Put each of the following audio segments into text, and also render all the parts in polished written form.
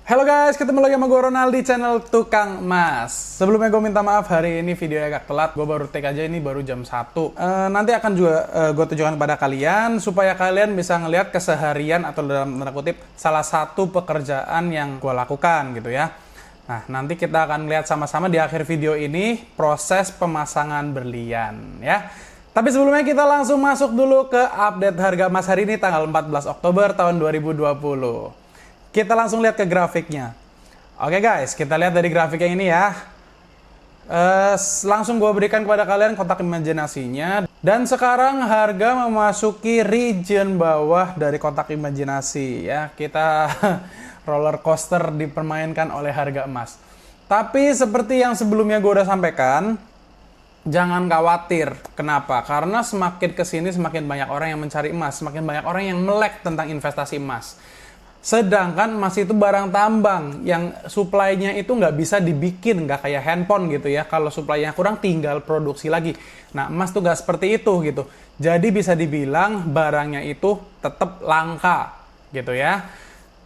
Halo guys, ketemu lagi sama gue Ronald di channel Tukang Mas. Sebelumnya gue minta maaf, hari ini videonya agak telat. Gue baru take aja, ini baru jam 1. Nanti akan juga gue tunjukkan kepada kalian supaya kalian bisa ngelihat keseharian atau dalam tanda kutip salah satu pekerjaan yang gue lakukan gitu ya. Nah, nanti kita akan lihat sama-sama di akhir video ini proses pemasangan berlian ya. Tapi sebelumnya kita langsung masuk dulu ke update harga emas hari ini tanggal 14 Oktober tahun 2020. Kita langsung lihat ke grafiknya. Oke guys, kita lihat dari grafiknya ini ya. Langsung gue berikan kepada kalian kotak imajinasinya. Dan sekarang harga memasuki region bawah dari kotak imajinasi ya. Kita roller coaster dipermainkan oleh harga emas. Tapi seperti yang sebelumnya gue udah sampaikan, jangan khawatir. Kenapa? Karena semakin kesini semakin banyak orang yang mencari emas, semakin banyak orang yang melek tentang investasi emas. Sedangkan emas itu barang tambang yang supply-nya itu nggak bisa dibikin, nggak kayak handphone gitu ya. Kalau supply-nya kurang tinggal produksi lagi. Nah, emas tuh nggak seperti itu gitu. Jadi bisa dibilang barangnya itu tetap langka gitu ya.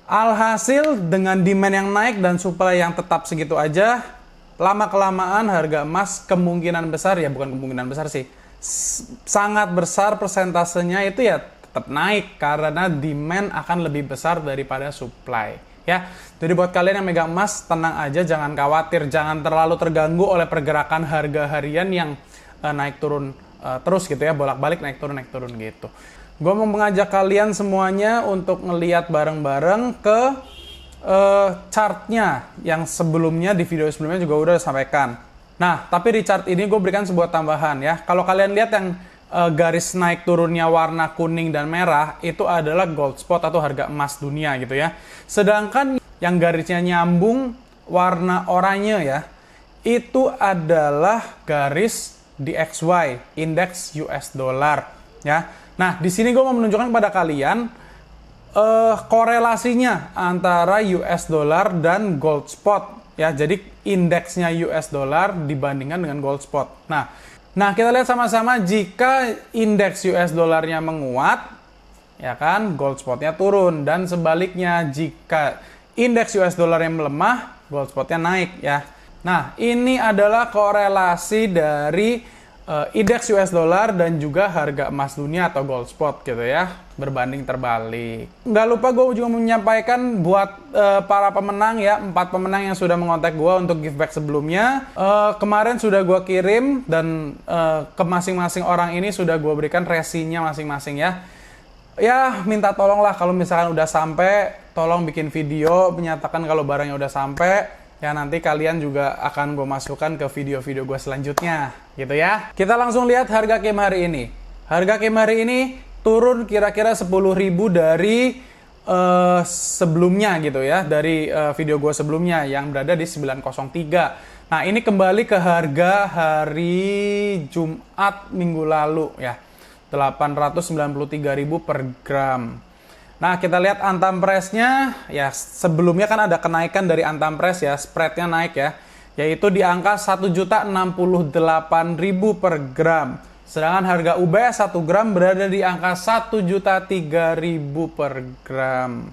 Alhasil dengan demand yang naik dan supply yang tetap segitu aja, lama-kelamaan harga emas kemungkinan besar, ya bukan kemungkinan besar sih, sangat besar persentasenya itu ya tetap naik karena demand akan lebih besar daripada supply ya. Jadi buat kalian yang megang emas, tenang aja, jangan khawatir, jangan terlalu terganggu oleh pergerakan harga harian yang naik turun terus gitu ya, bolak-balik naik turun gitu. Gue mau mengajak kalian semuanya untuk ngeliat bareng-bareng ke chartnya yang sebelumnya, di video sebelumnya juga udah sampaikan. Nah, tapi di chart ini gue berikan sebuah tambahan ya. Kalau kalian lihat yang garis naik turunnya warna kuning dan merah, itu adalah gold spot atau harga emas dunia gitu ya. Sedangkan yang garisnya nyambung warna oranye ya, itu adalah garis DXY, indeks US dollar ya. Nah, di sini gue mau menunjukkan kepada kalian korelasinya antara US dollar dan gold spot ya. Jadi indeksnya US dollar dibandingkan dengan gold spot. Nah, kita lihat sama-sama, jika indeks US dollarnya menguat, ya kan, gold spotnya turun. Dan sebaliknya, jika indeks US dollarnya melemah, gold spotnya naik ya. Nah, ini adalah korelasi dari indeks US dollar dan juga harga emas dunia atau gold spot gitu ya, berbanding terbalik. Nggak lupa gue juga menyampaikan buat para pemenang ya, 4 pemenang yang sudah mengontak gue untuk give back sebelumnya. Kemarin sudah gue kirim dan ke masing-masing orang ini sudah gue berikan resinya masing-masing ya. Ya, minta tolonglah kalau misalkan udah sampai, tolong bikin video menyatakan kalau barangnya udah sampai. Ya, nanti kalian juga akan gue masukkan ke video-video gue selanjutnya gitu ya. Kita langsung lihat harga KIM hari ini. Harga KIM hari ini turun kira-kira 10.000 dari sebelumnya gitu ya, dari video gue sebelumnya yang berada di 903. Nah, ini kembali ke harga hari Jumat minggu lalu ya, 893.000 per gram. Nah, kita lihat Antam Press-nya ya, sebelumnya kan ada kenaikan dari Antam Press ya, spread-nya naik ya, yaitu di angka 1.068.000 per gram. Sedangkan harga UBS 1 gram berada di angka 1.003.000 per gram.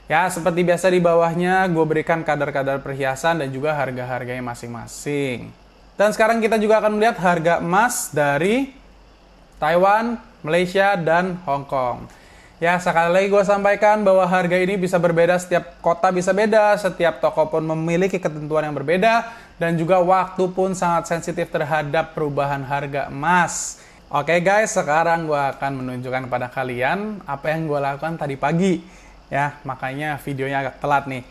Ya, seperti biasa di bawahnya gue berikan kadar-kadar perhiasan dan juga harga-harganya masing-masing. Dan sekarang kita juga akan melihat harga emas dari Taiwan, Malaysia, dan Hong Kong. Ya, sekali lagi gue sampaikan bahwa harga ini bisa berbeda, setiap kota bisa beda, setiap toko pun memiliki ketentuan yang berbeda, dan juga waktu pun sangat sensitif terhadap perubahan harga emas. Oke guys, sekarang gue akan menunjukkan kepada kalian apa yang gue lakukan tadi pagi. Ya, makanya videonya agak telat nih.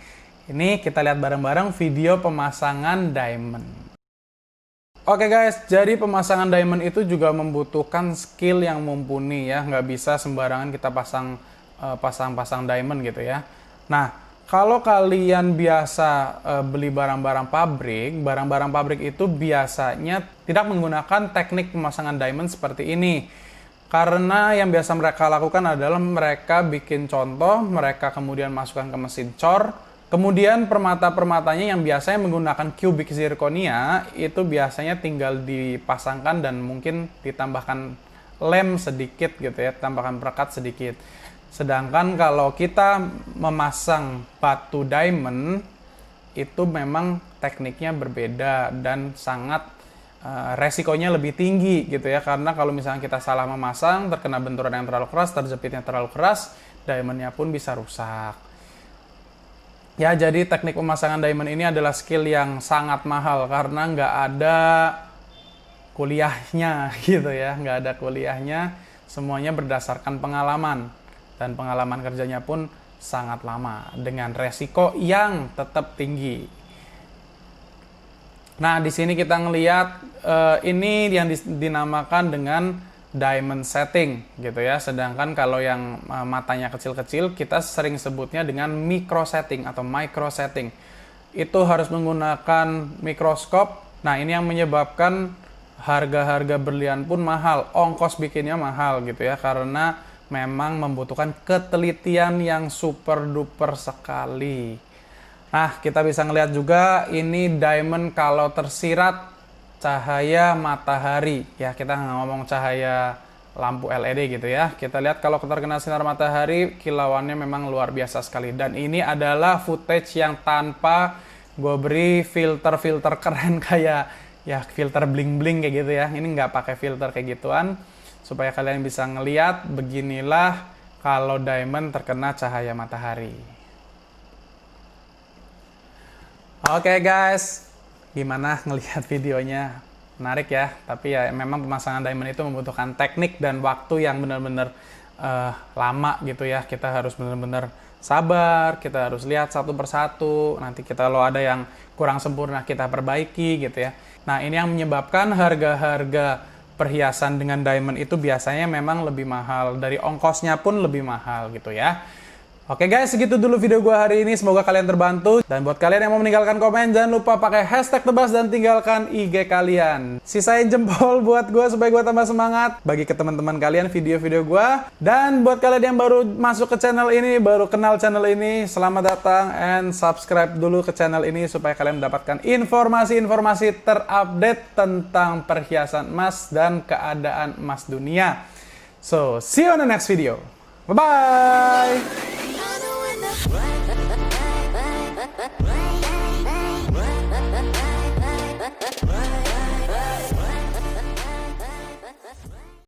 Ini kita lihat bareng-bareng video pemasangan diamond. Oke guys, jadi pemasangan diamond itu juga membutuhkan skill yang mumpuni ya, nggak bisa sembarangan kita pasang diamond gitu ya. Nah, kalau kalian biasa beli barang-barang pabrik itu biasanya tidak menggunakan teknik pemasangan diamond seperti ini. Karena yang biasa mereka lakukan adalah mereka bikin contoh, mereka kemudian masukkan ke mesin cor. Kemudian permata-permatanya yang biasanya menggunakan cubic zirconia itu biasanya tinggal dipasangkan dan mungkin ditambahkan lem sedikit gitu ya, tambahkan perekat sedikit. Sedangkan kalau kita memasang batu diamond, itu memang tekniknya berbeda dan sangat resikonya lebih tinggi gitu ya. Karena kalau misalnya kita salah memasang, terkena benturan yang terlalu keras, terjepitnya terlalu keras, diamondnya pun bisa rusak. Ya, jadi teknik pemasangan diamond ini adalah skill yang sangat mahal karena nggak ada kuliahnya gitu ya, nggak ada kuliahnya, semuanya berdasarkan pengalaman dan pengalaman kerjanya pun sangat lama dengan resiko yang tetap tinggi. Nah, di sini kita ngelihat ini yang dinamakan dengan diamond setting gitu ya. Sedangkan kalau yang matanya kecil-kecil kita sering sebutnya dengan micro setting atau micro setting. Itu harus menggunakan mikroskop. Nah, ini yang menyebabkan harga-harga berlian pun mahal, ongkos bikinnya mahal gitu ya, karena memang membutuhkan ketelitian yang super duper sekali. Nah, kita bisa ngelihat juga ini diamond kalau tersirat cahaya matahari ya, kita nggak ngomong cahaya lampu LED gitu ya. Kita lihat kalau terkena sinar matahari, kilauannya memang luar biasa sekali. Dan ini adalah footage yang tanpa gue beri filter-filter keren kayak ya filter bling-bling kayak gitu ya. Ini nggak pakai filter kayak gituan, supaya kalian bisa ngeliat beginilah kalau diamond terkena cahaya matahari. Oke guys, gimana ngelihat videonya? Menarik ya, tapi ya memang pemasangan diamond itu membutuhkan teknik dan waktu yang benar-benar lama gitu ya. Kita harus benar-benar sabar, kita harus lihat satu persatu, nanti kita kalau ada yang kurang sempurna kita perbaiki gitu ya. Nah, ini yang menyebabkan harga-harga perhiasan dengan diamond itu biasanya memang lebih mahal, dari ongkosnya pun lebih mahal gitu ya. Oke guys, segitu dulu video gue hari ini. Semoga kalian terbantu. Dan buat kalian yang mau meninggalkan komen, jangan lupa pakai hashtag tebas dan tinggalkan IG kalian. Sisain jempol buat gue supaya gue tambah semangat. Bagi ke teman-teman kalian video-video gue. Dan buat kalian yang baru masuk ke channel ini, baru kenal channel ini, selamat datang and subscribe dulu ke channel ini supaya kalian mendapatkan informasi-informasi terupdate tentang perhiasan emas dan keadaan emas dunia. So, see you on the next video. Bye-bye! Right.